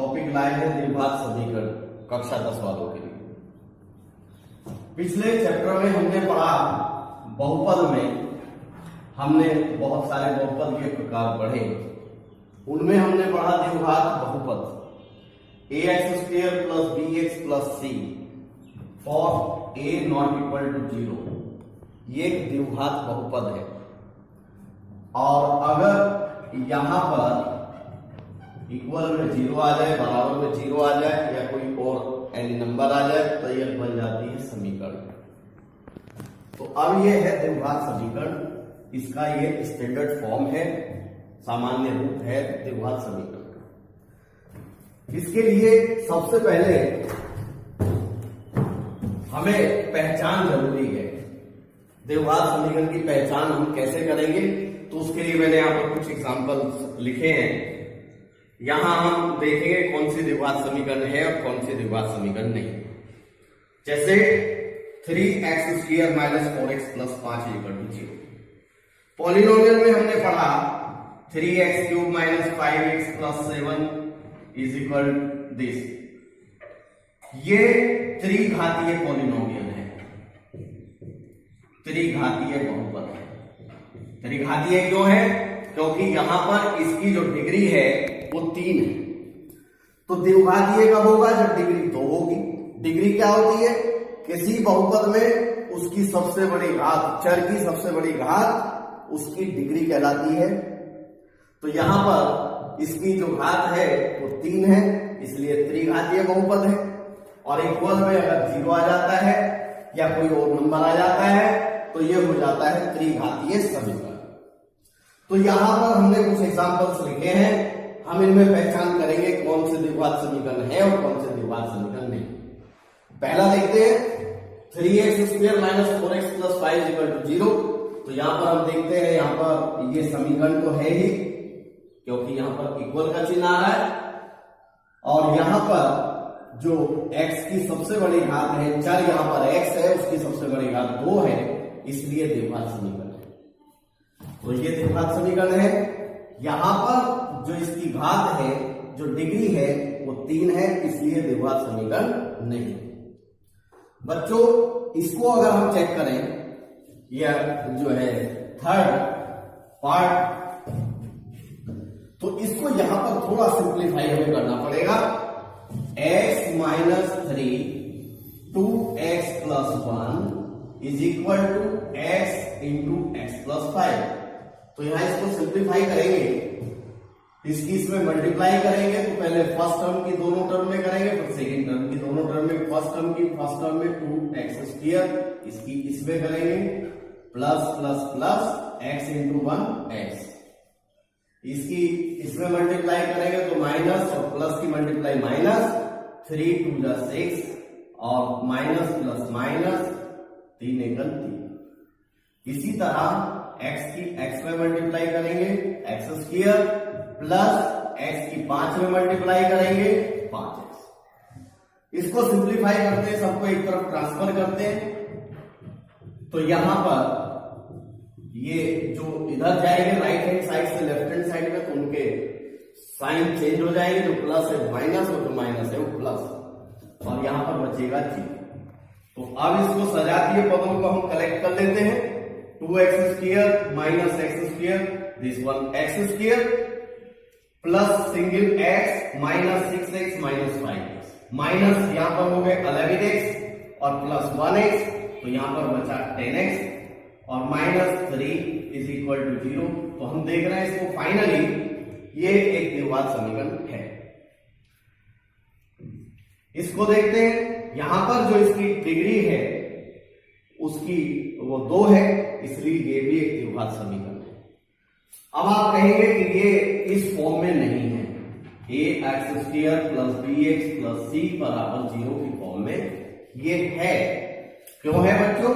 Topic लाए हैं द्विघात समीकरण कक्षा 10 वालों के लिए। पिछले चैप्टर में हमने पढ़ा बहुपद में, हमने बहुत सारे बहुपद के प्रकार पढ़े। उनमें हमने पढ़ा द्विघात बहुपद ax² + bx + c for a not equal to 0। ये एक द्विघात बहुपद है और अगर यहां पर इक्वल में 0 आ जाए, बराबर में 0 आ जाए या कोई और एनी नंबर आ जाए तो यह बन जाती है समीकरण। तो अब यह है द्विघात समीकरण, इसका ये स्टैंडर्ड फॉर्म है, सामान्य रूप है द्विघात समीकरण। इसके लिए सबसे पहले हमें पहचान जरूरी है। द्विघात समीकरण की पहचान हम कैसे करेंगे, तो उसके लिए मैंने यहाँ पर कुछ एग्जांपल लिखे हैं। यहां हम देखेंगे कौन सी द्विघात समीकरण है और कौन सी द्विघात समीकरण नहीं। जैसे 3x² - 4x + 5 = 0। पॉलिनोमियल में हमने पढ़ा 3x³ - 5x + 7 = दिस। ये त्रिघातीय पॉलिनोमियल है, त्रिघातीय बहुपद है। त्रिघातीय क्यों है? क्योंकि यहां पर इसकी जो डिग्री है वो 3 है। तो द्विघातीय कब होगा? जब डिग्री 2 होगी। डिग्री क्या होती है? किसी बहुपद में उसकी सबसे बड़ी घात, चर की सबसे बड़ी घात उसकी डिग्री कहलाती है। तो यहां पर इसकी जो घात है वो 3 है, इसलिए त्रिघातीय बहुपद है। और इक्वल में अगर 0 आ जाता है या कोई और नंबर आ जाता है तो यह हो जाता है त्रिघातीय समीकरण। तो यहां पर हमने कुछ एग्जांपल्स लिखे हैं, हम इनमें पहचान करेंगे कौन से द्विघात समीकरण है और कौन से द्विघात समीकरण नहीं। पहला देखते हैं 3x² - 4x + 5 = 0। तो यहां पर हम देखते हैं, यहां पर ये समीकरण तो है ही क्योंकि यहां पर इक्वल का चिन्ह आ रहा है और यहां पर जो x की सबसे बड़ी घात है, चर यहां पर x है, उसकी सबसे बड़ी घात 2 है, इसलिए द्विघात समीकरण है। तो ये द्विघात समीकरण है। यहां पर जो इसकी घात है, जो डिग्री है वो 3 है, इसलिए द्विघात समीकरण नहीं। बच्चों इसको अगर हम चेक करें, यह जो है थर्ड पार्ट, तो इसको यहां पर थोड़ा सिंप्लीफाई हमें करना पड़ेगा। x - 3 2x + 1 = x × x + 5। तो यहां इसको सिंप्लीफाई करेंगे, इसकी इसमें मल्टीप्लाई करेंगे तो पहले फर्स्ट टर्म की दोनों टर्म में करेंगे, फिर सेकंड टर्म की दोनों टर्म में। फर्स्ट टर्म में 2x², इसकी इसमें करेंगे plus plus plus x × 1x, इसकी इसमें मल्टीप्लाई करेंगे तो माइनस और प्लस की मल्टीप्लाई माइनस, 3 × 2 = 6 और माइनस प्लस माइनस 3 × 3। इसी तरह x की x में मल्टीप्लाई करेंगे x² प्लस x की 5 में मल्टीप्लाई करेंगे 5x। इसको सिंप्लीफाई करते हैं, सबको एक तरफ ट्रांसफर करते हैं। तो यहां पर ये जो इधर जाएंगे राइट हैंड साइड से लेफ्ट हैंड साइड में, तो उनके साइन चेंज हो जाएंगे, जो प्लस है माइनस और जो माइनस है वो प्लस, और यहां पर बचेगा 0। तो अब इसको सजातीय पदों को हम कलेक्ट कर लेते हैं। 2x² - x² this one x² plus single x - 6x - 5x, minus यहां पर हो गए 11x और प्लस 1x, तो यहां पर बचा 10x और -3 = 0। तो हम देख रहे हैं इसको फाइनली ये एक द्विघात समीकरण है। इसको देखते हैं, यहां पर जो इसकी डिग्री है उसकी वो 2 है, इसलिए ये भी एक द्विघात समीकरण है। अब आप कहेंगे कि ये इस फॉर्म में नहीं है, ax² + bx + c = 0 की फॉर्म में ये है। क्यों है बच्चों?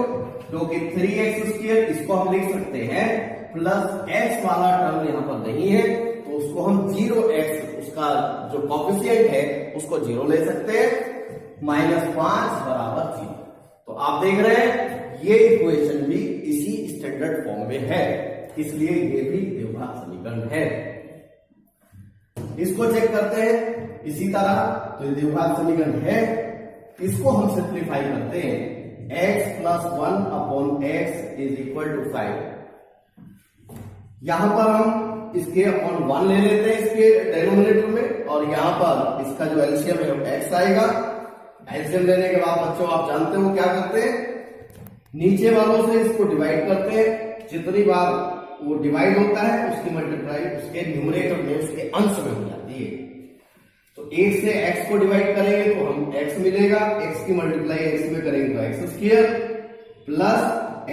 क्योंकि 3x² इसको हम लिख सकते हैं प्लस x वाला टर्म यहां पर नहीं है, तो उसको हम 0x, उसका जो कॉफिशिएंट है उसको 0 ले सकते हैं, -5 = 0। तो आप देख रहे हैं ये इक्वेशन भी इसी स्टैंडर्ड फॉर्म में है, इसलिए ये भी द्विघात समीकरण है। इसको चेक करते हैं इसी तरह। तो ये द्विघात समीकरण है, इसको हम सिंप्लीफाई करते हैं। x plus 1 upon x is equal to 5। यहां पर हम इसके अपॉन 1 ले लेते हैं इसके डेनोमिनेटर में, और यहां पर इसका जो एलसीएम है x आएगा। एलसीएम लेने के बाद बच्चों आप जानते हो क्या करते हैं, नीचे वालों से इसको डिवाइड करते हैं। जितनी बार वो डिवाइड होता है उसकी मल्टीप्लाई उसके न्यूमरेटर में, उसके अंश में हो जाती है। तो 1 से x को डिवाइड करेंगे तो हम x मिलेगा, x की मल्टीप्लाई x में करेंगे तो x स्क्वायर प्लस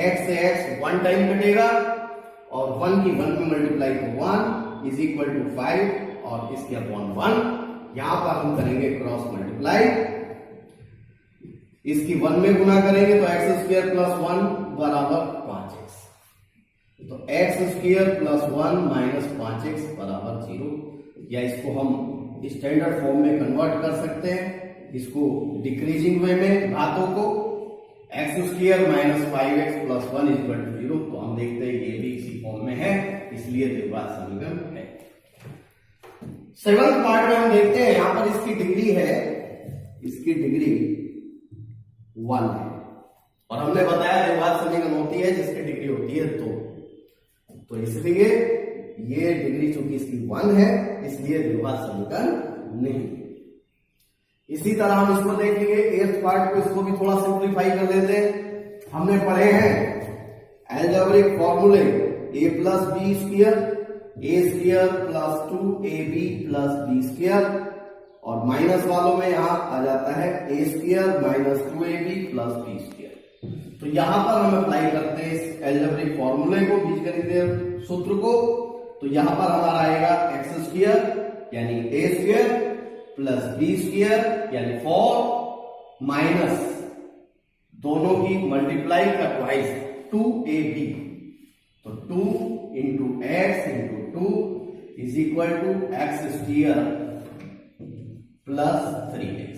x से x 1 टाइम कटेगा, और 1 की 1 में मल्टीप्लाई तो 1 इज इक्वल टू 5, और इसके अपॉन 1 यहां पर हम करेंगे क्रॉस मल्टीप्लाई। इसकी 1 में गुना करेंगे तो x स्क्वायर प्लस 1 बराबर 5x, तो x square plus 1 minus 5x बराबर 0। या इसको हम स्टैंडर्ड फॉर्म में कन्वर्ट कर सकते हैं, इसको डिक्रीजिंग वे में घातों को, x square minus 5x plus 1 equal to 0। तो हम देखते हैं ये भी इसी फॉर्म में है, इसलिए द्विघात समीकरण है। 7th पार्ट में हम देखते हैं, यहां पर इसकी डिग्री है, इसकी डिग्री 1 है, और हमने बताया द्विघात समीकरण होती है जिसकी डिग्री होती है 2। तो इसलिए ये डिग्री चूंकि इसकी 1 है, इसलिए द्विघात समीकरण नहीं। इसी तरह हम इसको देखेंगे 8th पार्ट को, इसको भी थोड़ा सिंप्लीफाई कर लेते हैं। हमने पढ़े हैं अलजेब्रिक फॉर्मूले a plus B square, a square plus 2ab plus B square, और माइनस वालों में यहां आ जाता है a square minus 2ab plus B square. तो यहां पर हम अप्लाई करते हैं इस अलजेब्रिक फॉर्मूले को, बीजगणितीय सूत्र को। तो यहां पर हमारा आएगा एक्स स्क्वायर यानी a square plus B square यानी 4 माइनस दोनों की मल्टीप्लाई का ट्वाइस 2ab, तो 2 into x into 2 is equal to x square plus 3x।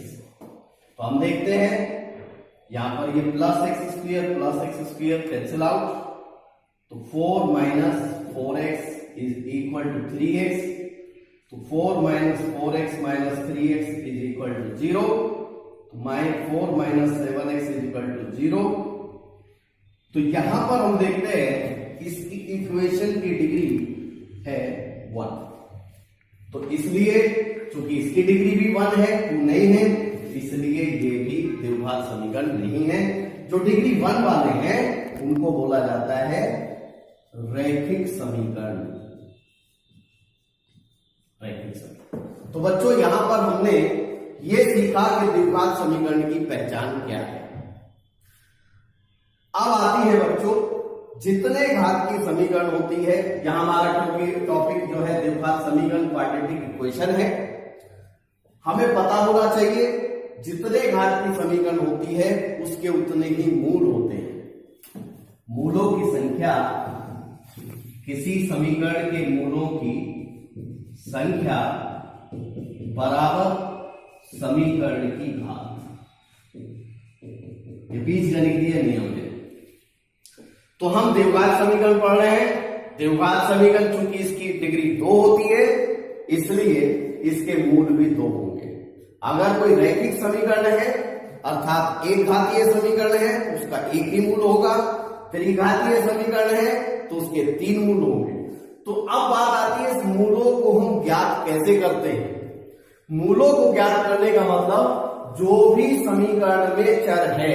तो हम देखते हैं यहां पर ये plus x square cancel out, तो 4 minus 4x is equal to 3x, तो 4 minus 4x minus 3x is equal to 0, तो 4 minus 7x is equal to 0। तो यहां पर हम देखते हैं इसकी इक्वेशन की डिग्री है 1, तो इसलिए चूंकि इसकी डिग्री भी 1 है, 2 नहीं है, इसलिए ये भी द्विघात समीकरण नहीं है। जो डिग्री 1 वाले हैं उनको बोला जाता है रैखिक समीकरण। रैखिक समीकरण। तो बच्चों यहां पर हमने ये सीखा कि द्विघात समीकरण की पहचान क्या है। अब आती है बच्चों जितने घात की समीकरण होती है, यहां हमारा टॉपिक जो है द्विघात समीकरण क्वाड्रेटिक इक्वेशन है। हमें पता होना चाहिए जितने घात की समीकरण होती है उसके उतने ही मूल होते हैं। मूलों की संख्या, किसी समीकरण के मूलों की संख्या बराबर समीकरण की घात, ये बीजगणितीय नियम है। तो हम द्विघात समीकरण पढ़ रहे हैं। द्विघात समीकरण चूंकि इसकी डिग्री 2 होती है, इसलिए इसके मूल भी 2 होंगे। अगर कोई रैखिक समीकरण है अर्थात एक घातीय समीकरण है, उसका एक ही मूल होगा। त्रिघातीय समीकरण है तो उसके 3 मूल होंगे। तो अब बात आती है इस मूलों को हम ज्ञात कैसे करते हैं। मूलों को ज्ञात करने का मतलब जो भी समीकरण में चर है,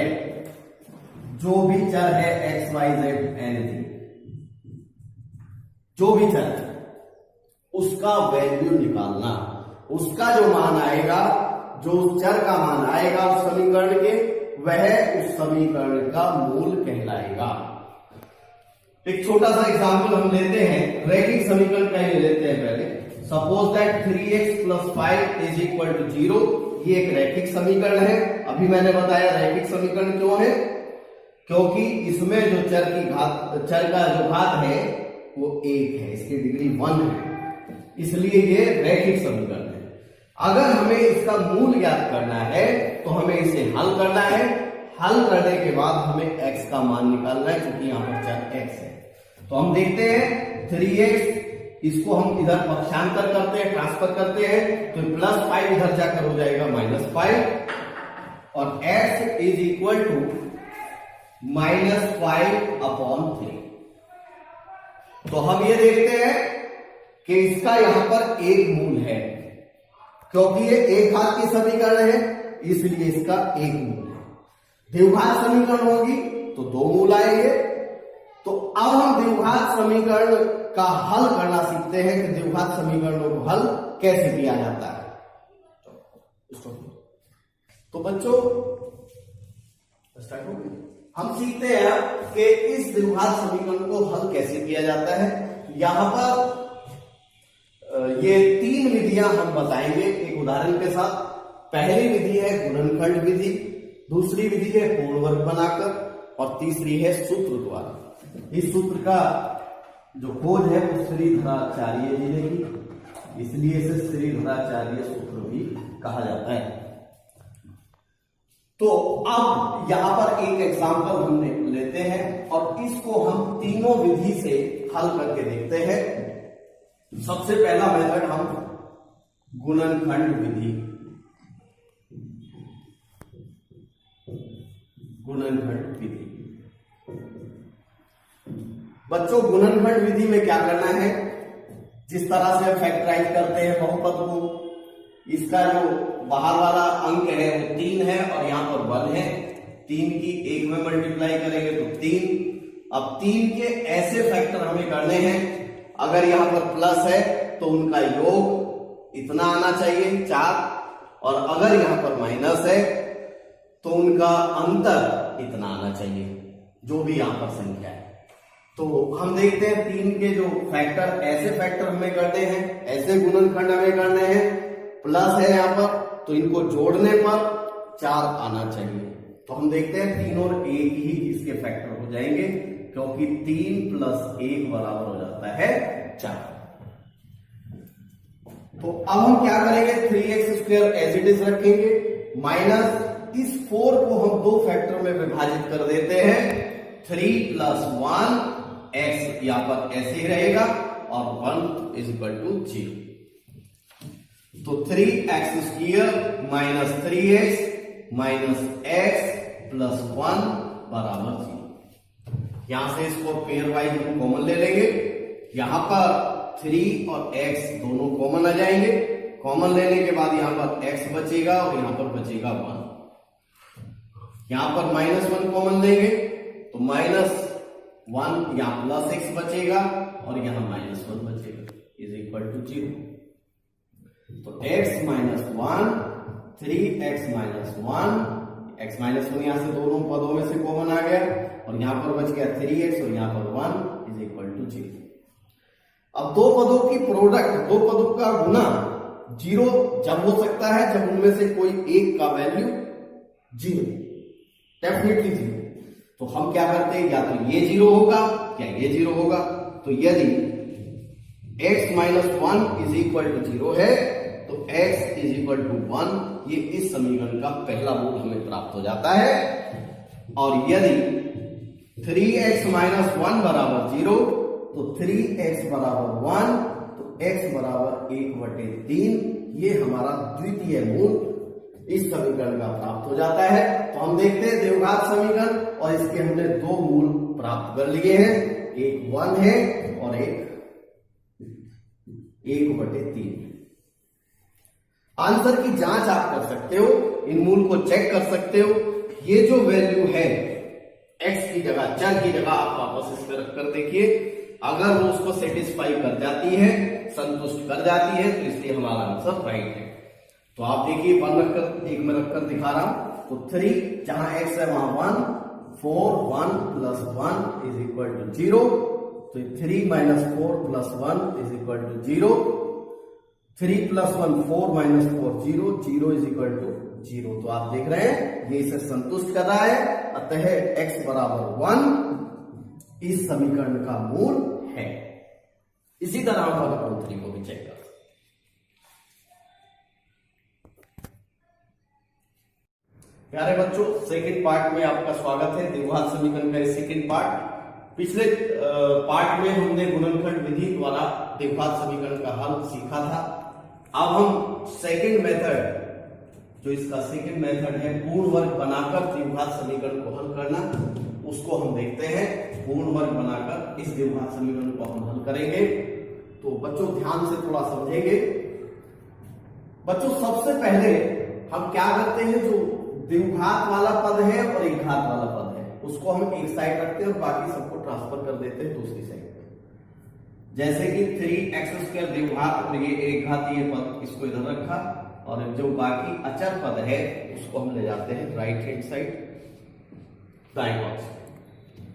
जो भी चर है एक्स वाई जेड एनीथिंग, जो भी चर है उसका वैल्यू निकालना, उसका जो मान आएगा, जो उस चर का मान आएगा उस समीकरण के, वह उस समीकरण का मूल कहलाएगा। एक छोटा सा एग्जांपल हम लेते हैं, रैखिक समीकरण का ही लेते हैं पहले। Suppose that 3x plus 5 is equal to 0। ये एक रैखिक समीकरण है। अभी मैंने बताया रैखिक समीकरण क्यों है, क्योंकि इसमें जो चर का जो घात है वो 1 है, इसकी डिग्री 1 है, इसलिए ये रैखिक समीकरण है। अगर हमें इसका मूल ज्ञात करना है तो हमें इसे हल करना है। हल करने के बाद हमें x का मान निकालना है, क्योंकि यहां पर चर x है। तो हम देखते हैं 3x इसको हम इधर पक्षांतर करते हैं, ट्रांसफर करते हैं, तो +5 इधर जाकर हो जाएगा -5 और x इज इक्वल टू -5/3। तो हम ये देखते हैं कि इसका यहां पर एक मूल है, क्योंकि ये एक घात की समीकरण है इसलिए इसका एक मूल है। द्विघात समीकरण होगी तो दो मूल आएंगे। तो अब हम द्विघात समीकरण का हल करना सीखते हैं कि द्विघात समीकरणों को हल कैसे किया जाता है। तो बच्चों स्टार्ट हो गए। हम सीखते हैं कि इस द्विघात समीकरण को हल कैसे किया जाता है। यहां पर ये 3 विधियां हम बताएंगे एक उदाहरण के साथ। पहली विधि है गुणनखंड विधि, दूसरी विधि है पूर्ण वर्ग बनाकर और तीसरी है सूत्र द्वारा। इस सूत्र का जो खोज है वो श्रीधराचार्य जी ने की, इसलिए इसे श्रीधराचार्य सूत्र भी कहा जाता है। तो अब यहां पर एक एग्जांपल हम लेते हैं और इसको हम तीनों विधि से हल करके देखते हैं। सबसे पहला मेथड हम गुणनखंड विधि, गुणनखंड विधि। बच्चों गुणनखंड विधि में क्या करना है, जिस तरह से फैक्टराइज करते हैं बहुपद को, इसका जो बाहर वाला अंक है वो 3 है और यहां पर 1 है। 3 की 1 में मल्टीप्लाई करेंगे तो 3। अब 3 के ऐसे फैक्टर हमें करने हैं, अगर यहां पर प्लस है तो उनका योग इतना आना चाहिए 4, और अगर यहां पर माइनस है तो उनका अंतर इतना आना चाहिए, जो भी यहां पर संख्या है। तो हम देखते हैं 3 के जो फैक्टर, ऐसे फैक्टर हमें करने हैं, ऐसे गुणनखंड हमें करने हैं। प्लस है यहां पर तो इनको जोड़ने पर 4 आना चाहिए। तो हम देखते हैं 3 और 1 ही इसके फैक्टर हो जाएंगे, क्योंकि 3 + 1 बराबर हो जाता है 4। तो अब हम क्या करेंगे, 3x² एज इट इज रखेंगे, माइनस इस 4 को हम 2 फैक्टर में विभाजित कर देते हैं। 3 + 1 x यहां पर ऐसे ही रहेगा और 1 = 0। तो 3x² - 3x - x + 1 = 0। यहां से इसको पेयर वाइज हम कॉमन ले लेंगे। यहां पर 3 और x दोनों कॉमन आ जाएंगे। कॉमन लेने के बाद यहां पर x बचेगा और यहां पर बचेगा 1। यहां पर -1 कॉमन लेंगे तो -1 यहां +x बचेगा और यहां -1 बचेगा, = 0। तो x - 1, 3x - 1, x - 1 यहां से दोनों पदों में से कॉमन आ गया और यहां पर बच गया 3x और यहां पर 1 = 0। अब दो पदों की प्रोडक्ट, दो पदों का गुना 0 जब हो सकता है जब उनमें से कोई एक का वैल्यू 0, डेफिनेटली 0। तो हम क्या करते हैं, या तो ये 0 होगा या ये 0 होगा। तो यदि x - 1 = 0 है तो x = 1, ये इस समीकरण का पहला मूल हमें प्राप्त हो जाता है। और यदि 3x - 1 = 0 तो 3x = 1, तो x = 1/3, ये हमारा द्वितीय मूल इस समीकरण का प्राप्त हो जाता है। तो हम देखते हैं द्विघात समीकरण, और इसके हमने 2 मूल प्राप्त कर लिए हैं, एक 1 है और एक 1/3। आंसर की जांच आप कर सकते हो, इन मूल को चेक कर सकते हो। ये जो वैल्यू है x की जगह, चर की जगह आप वापस इस पर रखकर देखिए, अगर वो उसको सेटिस्फाई कर जाती है, संतुष्ट कर जाती है, तो इसलिए हमारा आंसर राइट है। तो आप देखिए 1 रखकर, 1 में रखकर दिखा रहा हूं। तो 3 जहां x है वहां 1, 4 1 + 1 = 0। तो 3 - 4 + 1 = 0। 3 + 1 4 - 4 0, 0 = 0। तो आप देख रहे हैं ये इसे संतुष्ट कर रहा है, अतः x = 1 इस समीकरण का मूल है। इसी तरह हम पद 3 को भी चेक कर सकते हैं। प्यारे बच्चों, सेकंड पार्ट में आपका स्वागत है। द्विघात समीकरण का सेकंड पार्ट। पिछले पार्ट में हमने गुणनखंड विधि द्वारा द्विघात समीकरण का हल सीखा था। अब हम सेकंड मेथड, जो इसका सेकंड मेथड है पूर्ण वर्ग बनाकर द्विघात समीकरण को हल करना, उसको हम देखते हैं। पूर्ण वर्ग बनाकर इस द्विघात समीकरण को हम हल करेंगे। तो बच्चों ध्यान से थोड़ा समझेंगे। बच्चों सबसे पहले हम क्या करते हैं, जो द्विघात वाला पद है और एक घात वाला पद है उसको हम एक साइड रखते हैं और बाकी सबको ट्रांसफर कर देते हैं दूसरी साइड पे। जैसे कि 3x² द्विघात और ये एक घातीय पद, इसको इधर रखा, और जो बाकी अचर पद है उसको हम ले जाते हैं राइट हैंड साइड, दाएं पक्ष।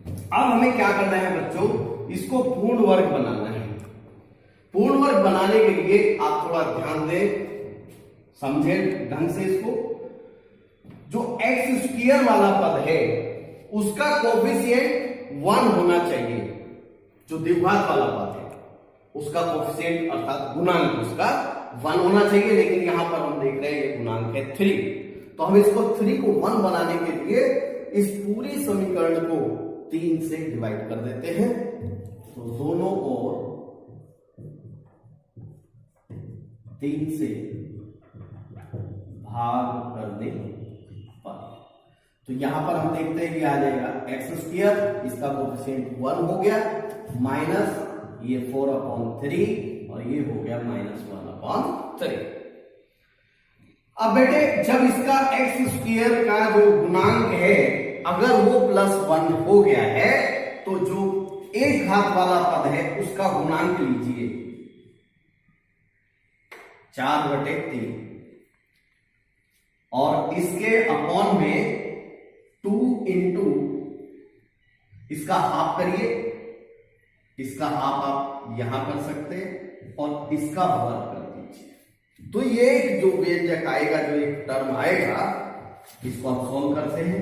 अब हमें क्या करना है बच्चों, इसको पूर्ण वर्ग बनाना है। पूर्ण वर्ग बनाने के लिए आप थोड़ा ध्यान दें, समझे ढंग से इसको। जो x² वाला पद है उसका कोफिशिएंट 1 होना चाहिए। जो द्विघात वाला पद है उसका कोफिशिएंट अर्थात गुणांक उसका 1 होना चाहिए, लेकिन यहां पर हम देख रहे हैं ये गुणांक है 3। तो हम इसको 3 को 1 बनाने के लिए इस पूरी समीकरण को 3 से डिवाइड कर देते हैं। तो दोनों ओर 3 से भाग करने पर, तो यहां पर हम देखते हैं कि आ जाएगा x², इसका कोफिशिएंट 1 हो गया, माइनस ये 4/3 और ये हो गया -1/3। अब बेटे जब इसका x² का जो गुणांक है अगर वो +1 हो गया है तो जो एक घात वाला पद है उसका गुणांक लीजिए 4/3 और इसके अपॉन में 2 इंटू इसका हाफ करिए, इसका हाफ आप यहां कर सकते हैं और इसका वर्ग कर दीजिए। तो ये एक जो व्यंजक आएगा, जो एक टर्म आएगा, इसको हम सॉल्व करते हैं।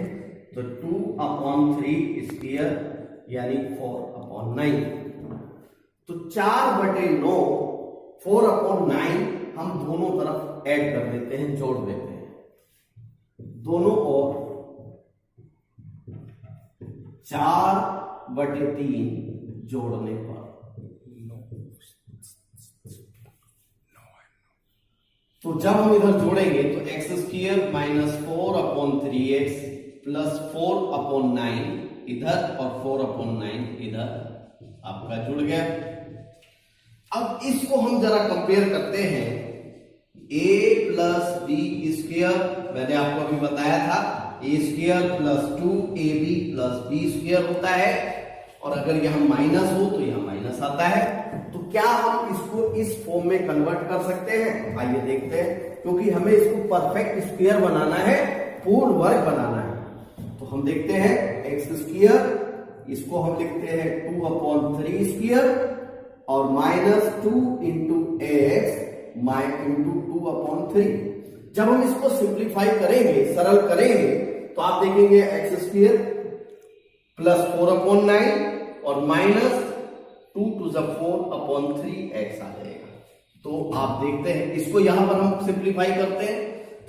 तो 2/3² यानी 4/9। तो 4/9 4/9 हम दोनों तरफ ऐड कर देते हैं, जोड़ देते हैं। दोनों ओर 4/3 जोड़ने पर तो जब हम इधर जोड़ेंगे तो x² -4/3x प्लस 4/9 इधर और 4/9 इधर आपका जुड़ गया। अब इसको हम जरा कंपेयर करते हैं। a + b², मैंने आपको अभी बताया था a² + 2ab + b² होता है, और अगर यहां माइनस हो तो यहां माइनस आता है। तो क्या हम इसको इस फॉर्म में कन्वर्ट कर सकते हैं? आइए देखते हैं, क्योंकि हमें इसको परफेक्ट स्क्वायर बनाना है, पूर्ण वर्ग बनाना है। तो हम देखते हैं x², इसको हम लिखते हैं 2/3² और -2 इंटू x इंटू 2/3। जब हम इसको सिंप्लीफाई करेंगे, सरल करेंगे, तो आप देखेंगे x² प्लस 4/9 और -2 to the 4/3x आ जाएगा। तो आप देखते हैं इसको यहां पर हम सिंप्लीफाई करते हैं।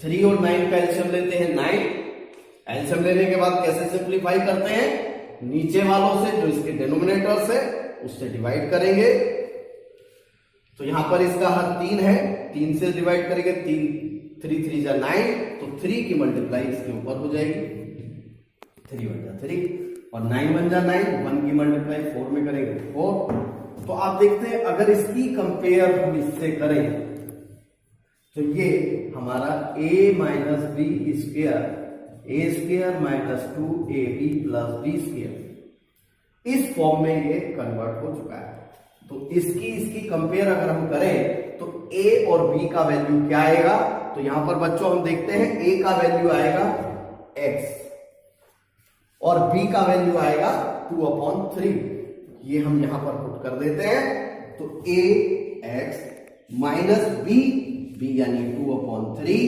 3 और 9 का एलसीएम लेते हैं 9। एलसीएम लेने के बाद कैसे सिंप्लीफाई करते हैं? नीचे वालों से, जो इसके डिनोमिनेटर से, उससे डिवाइड करेंगे। तो यहां पर इसका हर 3 है, 3 से डिवाइड करेंगे, 3 3 जा 9, तो 3 की मल्टीप्लाई इसके ऊपर हो जाएगी, 3 बन जा 3 और 9 बन जा 9, 1 की मल्टीप्लाई 4 में करेंगे 4। तो आप देखते हैं अगर इसकी कंपेयर हम इससे करें तो ये हमारा a - b² a² - 2ab + b² इस फॉर्म में ये कन्वर्ट हो चुका है। तो इसकी कंपेयर अगर हम करें तो a और b का वैल्यू क्या आएगा? तो यहां पर बच्चों हम देखते हैं a का वैल्यू आएगा x और b का वैल्यू आएगा 2/3। ये हम यहां पर पुट कर देते हैं। तो a x माइनस b यानी 2/3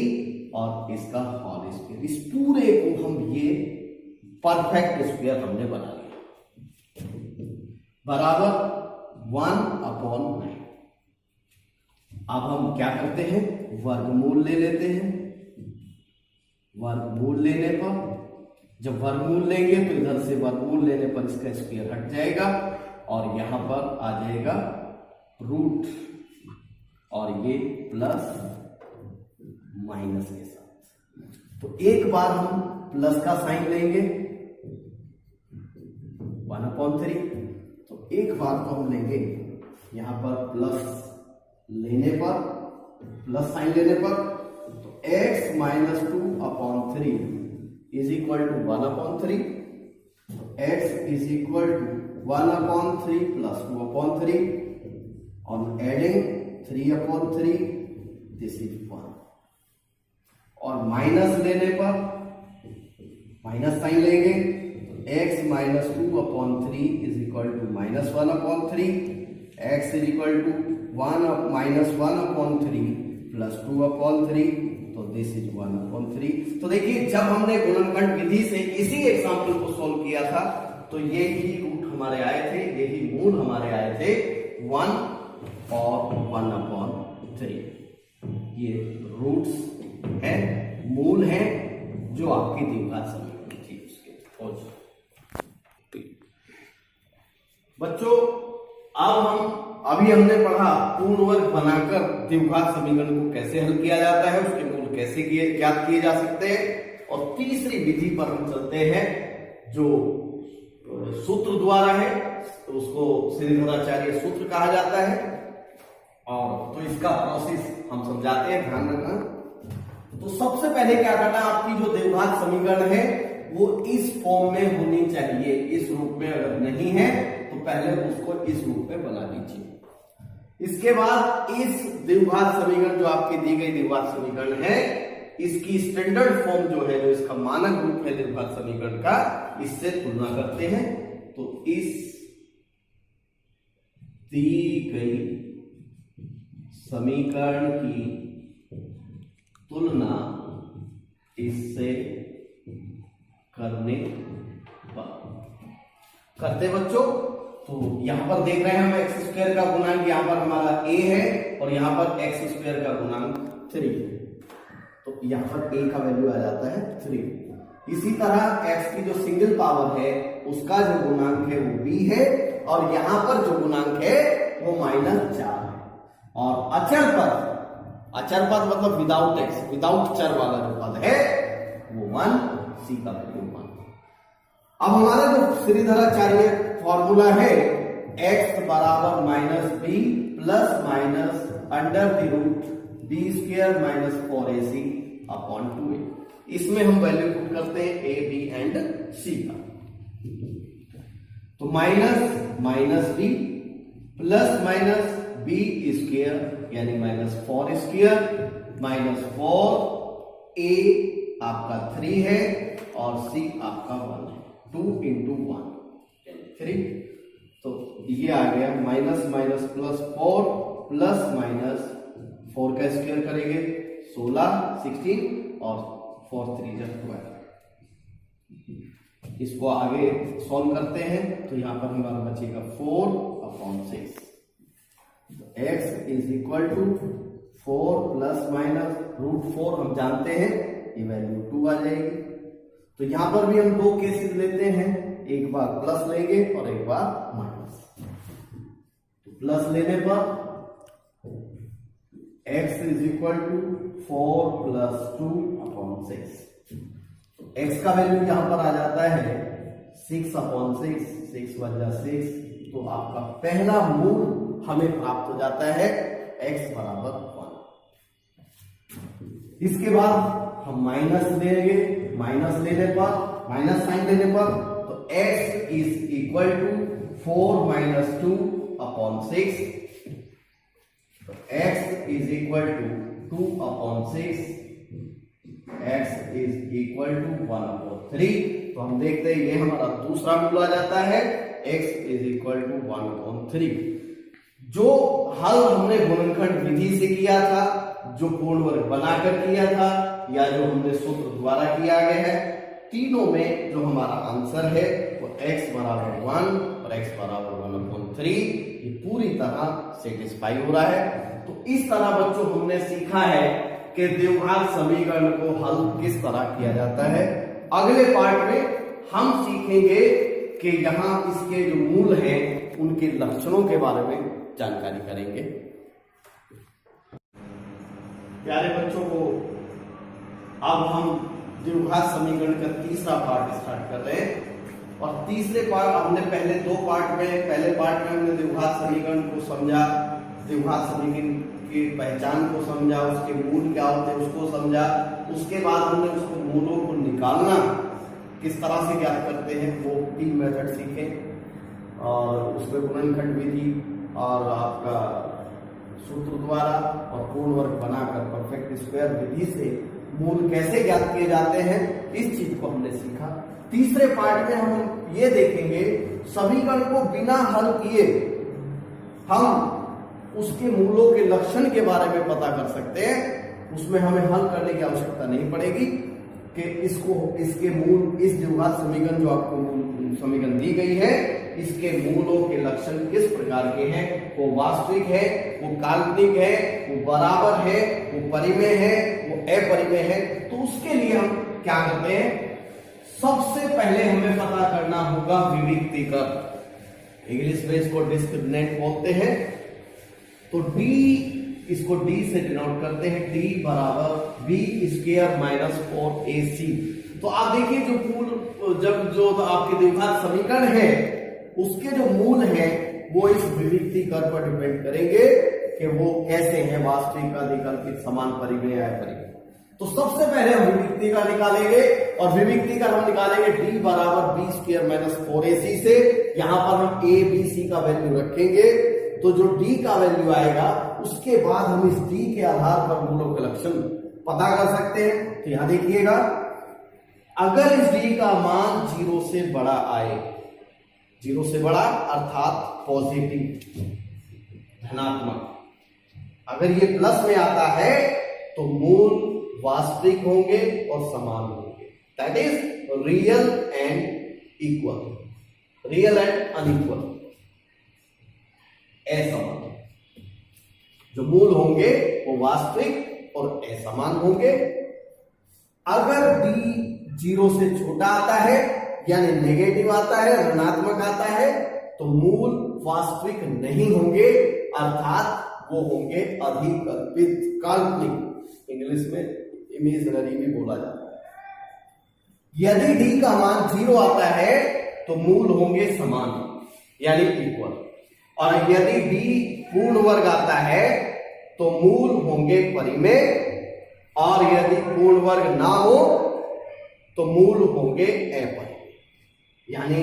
और इसका होल स्क्वायर। इस पूरे को हम ये परफेक्ट स्क्वायर हमने बना लिया बराबर 1/9। अब हम क्या करते हैं? वर्गमूल ले लेते हैं। वर्गमूल लेने पर जब वर्गमूल लेंगे तो इधर से वर्गमूल लेने पर इसका स्क्वायर हट जाएगा और यहां पर आ जाएगा रूट और ये प्लस माइनस के साथ। तो एक बार हम प्लस का साइन लेंगे 1/3, तो एक बार तो हम लेंगे यहां पर प्लस लेने पर, प्लस साइन लेने पर, तो x minus 2/3 is equal to 1/3, x is equal to 1/3 plus 2/3 on adding 3/3 this is 1। और माइनस लेने पर माइनस साइन लेंगे तो x minus 2/3 is equal to minus 1/3, x is equal to minus 1/3 plus 2/3, तो this is 1/3। तो देखिए जब हमने गुणनखंड विधि से इसी एग्जाम्पल को सोल्व किया था तो ये ही रूट हमारे आए थे, यही मूल हमारे आए थे 1 और 1/3। ये रूट्स है, मूल है जो आपकी द्विघात समीकरण थी उसके। बच्चों अब अभी हमने पढ़ा पूर्ण वर्ग बनाकर द्विघात समीकरण को कैसे हल किया जाता है, उसके मूल कैसे ज्ञात किए जा सकते हैं। और तीसरी विधि पर हम चलते हैं जो सूत्र द्वारा है, तो उसको श्रीधराचार्य सूत्र कहा जाता है। और तो इसका प्रोसेस हम समझाते हैं, ध्यान रखना। तो सबसे पहले क्या करना, आपकी जो द्विघात समीकरण है वो इस फॉर्म में होनी चाहिए। इस रूप में अगर नहीं है तो पहले उसको इस रूप में बना लीजिए। इसके बाद इस द्विघात समीकरण जो आपकी दी गई द्विघात समीकरण है, इसकी स्टैंडर्ड फॉर्म जो है, जो इसका मानक रूप है द्विघात समीकरण का, इससे तुलना करते हैं। तो इस दी गई समीकरण की तुलना इससे करने पर करते बच्चों। तो यहां पर देख रहे हैं हम एक्स स्क्वायर का गुणांक, यहां पर हमारा a है और यहां पर एक्स स्क्वायर का गुणांक 3 है, तो यहां पर a का वैल्यू आ जाता है 3। इसी तरह x की जो सिंगल पावर है उसका जो गुणांक है वो b है और यहां पर जो गुणांक है वो -4 है। और अचर पद मतलब विदाउट एक्स, विदाउट चर वाला जो पद है वो 1, c का वैल्यू 1। अब हमारा जो श्रीधराचार्य फॉर्मूला है x बराबर -b plus minus under the root b² - 4ac/2a, इसमें हम वैल्यू पुट करते हैं a, b एंड c का। तो minus b plus minus b² यानी -4² -4a आपका 3 है और c आपका 1 है, 2 × 1 3। तो ये आ गया माइनस प्लस 4 प्लस माइनस 4 का स्क्वायर करेंगे 16 16 और 4 3 12। इसको आगे सॉल्व करते हैं तो यहां पर हमारा बचेगा 4/6। x is equal to 4 plus minus √4 हम जानते हैं, ये वैल्यू 2 आ जाएगी। तो यहां पर भी हम दो केसेस लेते हैं, एक बार प्लस लेंगे और एक बार माइनस। तो प्लस लेने पर x is equal to 4 plus 2/6। तो x का वैल्यू यहां पर आ जाता है 6/6, 6 × 6। तो आपका पहला मूल हमें प्राप्त हो जाता है x बराबर 1। इसके बाद हम माइनस लेंगे, माइनस लेने पर, माइनस साइन लेने पर, तो x इज इक्वल टू 4 - 2/6। तो x is equal to 2/6, x is equal to 1/3। तो हम देखते हैं ये हमारा दूसरा मूल आ जाता है, x इज इक्वल टू 1/3। जो हल हमने गुणनखंड विधि से किया था, जो पूर्ण वर्ग बनाकर किया था, या जो हमने सूत्र द्वारा किया गया है, तीनों में जो हमारा आंसर है वो x बराबर 1 और x बराबर 1/3 ये पूरी तरह सेटिस्फाई हो रहा है। तो इस तरह बच्चों हमने सीखा है कि द्विघात समीकरण को हल किस तरह किया जाता है। अगले पार्ट में हम सीखेंगे कि यहां इसके जो मूल हैं उनके लक्षणों के बारे में जानकारी करेंगे। प्यारे बच्चों को अब हम द्विघात समीकरण का तीसरा पार्ट स्टार्ट कर रहे हैं। और तीसरे पार्ट हमने पहले पहले पार्ट में हमने द्विघात समीकरण को समझा, द्विघात समीकरण की पहचान को समझा, उसके मूल क्या होते हैं उसको समझा। उसके बाद हमने उसको मूलों को निकालना किस तरह से ज्ञात करते हैं वो 3 मेथड सीखे, और उसमें गुणनखंड विधि और आपका सूत्र द्वारा और पूर्ण वर्ग बनाकर परफेक्ट स्क्वायर विधि से मूल कैसे ज्ञात किए जाते हैं, इस चीज को हमने सीखा। तीसरे पार्ट में हम ये देखेंगे समीकरण को बिना हल किए हम उसके मूलों के लक्षण के बारे में पता कर सकते हैं। उसमें हमें हल करने की आवश्यकता नहीं पड़ेगी कि इसके मूल, इस द्विघात समीकरण जो आपको मूल समीकरण दी गई है, इसके मूलों के लक्षण किस प्रकार के हैं, वो वास्तविक है, वो काल्पनिक है, वो बराबर है, वो परिमेय है, वो अपरिमेय है। तो उसके लिए हम क्या करते हैं, सबसे पहले हमें पता करना होगा विविक्तिकर। इंग्लिश में इसको डिस्क्रिमिनेंट बोलते हैं। तो d, इसको d से डिनोट करते हैं, d बराबर b² माइनस 4ac। तो आप देखिए जो मूल, जब जो आपके द्विघात समीकरण है उसके जो मूल है वो इस विविक्तिकर पर डिपेंड करेंगे कि वो कैसे हैं, वास्तविक, अधिकल्पित, समान, परिमेय, अपरिमेय। तो सबसे पहले हम विविक्तिकर निकालेंगे, और विविक्तिकर हम निकालेंगे d बराबर b² माइनस 4ac से। यहां पर हम a, b, c का वैल्यू रखेंगे, तो जो d का वैल्यू आएगा उसके बाद हम इस d के आधार पर मूलों के लक्षण पता कर सकते हैं। तो यहां देखिएगा, अगर इस d का मान 0 से बड़ा आए, 0 से बड़ा अर्थात पॉजिटिव, धनात्मक, अगर ये प्लस में आता है तो मूल वास्तविक होंगे और समान होंगे, that is real and equal, real and unequal, असमान। जो मूल होंगे वो वास्तविक और असमान होंगे। अगर d 0 से छोटा आता है यानी नेगेटिव आता है, ऋणात्मक आता है, तो मूल वास्तविक नहीं होंगे, अर्थात वो होंगे अधिकल्पित, काल्पनिक, इंग्लिश में इमेजिनरी भी बोला जाता है। यदि d का मान 0 आता है तो मूल होंगे समान यानी इक्वल, और यदि d पूर्ण वर्ग आता है तो मूल होंगे परिमेय, और यदि पूर्ण वर्ग ना हो तो मूल होंगे अपरिमेय। यानी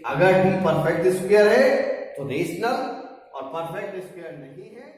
अगर d परफेक्ट स्क्वायर है तो रेशनल, और परफेक्ट स्क्वायर नहीं है